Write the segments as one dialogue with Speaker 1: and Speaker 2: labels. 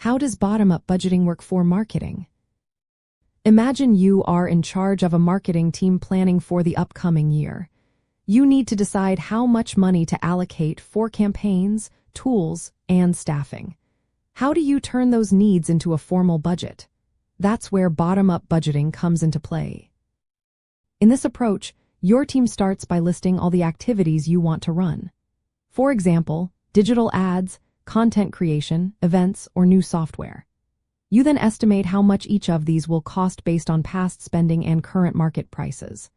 Speaker 1: How does bottom-up budgeting work for marketing? Imagine you are in charge of a marketing team planning for the upcoming year. You need to decide how much money to allocate for campaigns, tools, and staffing. How do you turn those needs into a formal budget? That's where bottom-up budgeting comes into play. In this approach, your team starts by listing all the activities you want to run. For example, digital ads, content creation, events, or new software. You then estimate how much each of these will cost based on past spending and current market prices.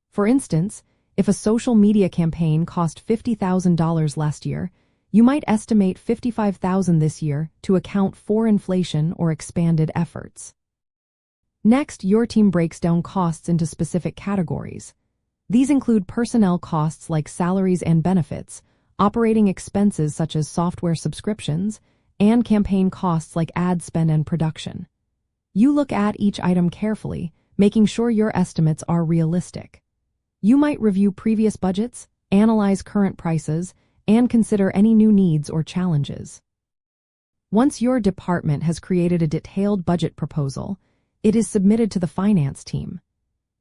Speaker 1: For instance, if a social media campaign cost $50,000 last year, you might estimate $55,000 this year to account for inflation or expanded efforts. Next, your team breaks down costs into specific categories. These include personnel costs like salaries and benefits, operating expenses such as software subscriptions, and campaign costs like ad spend and production. You look at each item carefully, making sure your estimates are realistic. You might review previous budgets, analyze current prices, and consider any new needs or challenges. Once your department has created a detailed budget proposal, it is submitted to the finance team.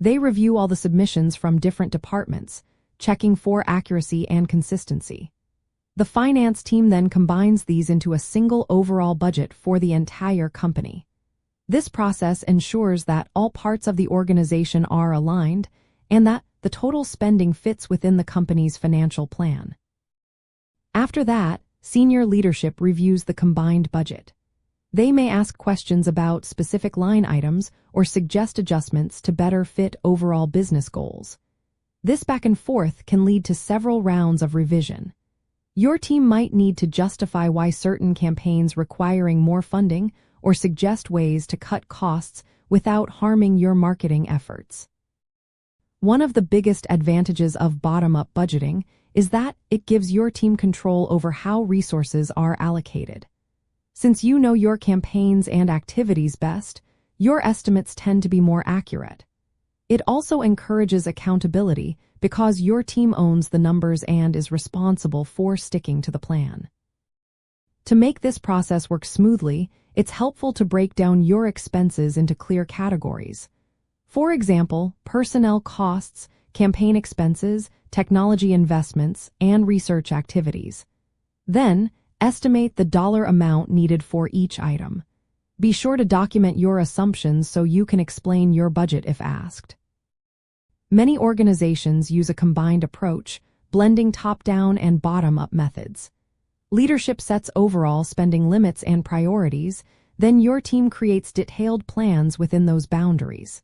Speaker 1: They review all the submissions from different departments, checking for accuracy and consistency. The finance team then combines these into a single overall budget for the entire company. This process ensures that all parts of the organization are aligned and that the total spending fits within the company's financial plan. After that, senior leadership reviews the combined budget. They may ask questions about specific line items or suggest adjustments to better fit overall business goals. This back and forth can lead to several rounds of revision. Your team might need to justify why certain campaigns requiring more funding or suggest ways to cut costs without harming your marketing efforts. One of the biggest advantages of bottom-up budgeting is that it gives your team control over how resources are allocated. Since you know your campaigns and activities best, your estimates tend to be more accurate. It also encourages accountability because your team owns the numbers and is responsible for sticking to the plan. To make this process work smoothly, it's helpful to break down your expenses into clear categories. For example, personnel costs, campaign expenses, technology investments, and research activities. Then, estimate the dollar amount needed for each item. Be sure to document your assumptions so you can explain your budget if asked. Many organizations use a combined approach, blending top-down and bottom-up methods. Leadership sets overall spending limits and priorities, then your team creates detailed plans within those boundaries.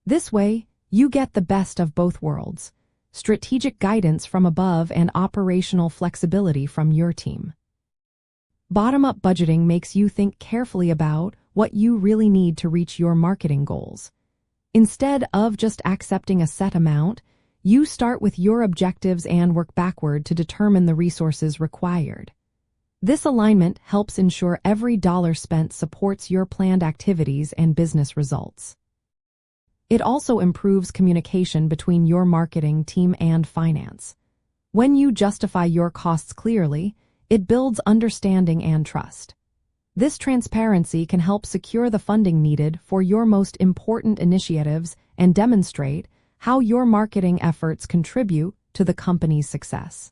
Speaker 1: This way, you get the best of both worlds: strategic guidance from above and operational flexibility from your team. Bottom-up budgeting makes you think carefully about what you really need to reach your marketing goals. Instead of just accepting a set amount, you start with your objectives and work backward to determine the resources required. This alignment helps ensure every dollar spent supports your planned activities and business results. It also improves communication between your marketing team and finance. When you justify your costs clearly, it builds understanding and trust. This transparency can help secure the funding needed for your most important initiatives and demonstrate how your marketing efforts contribute to the company's success.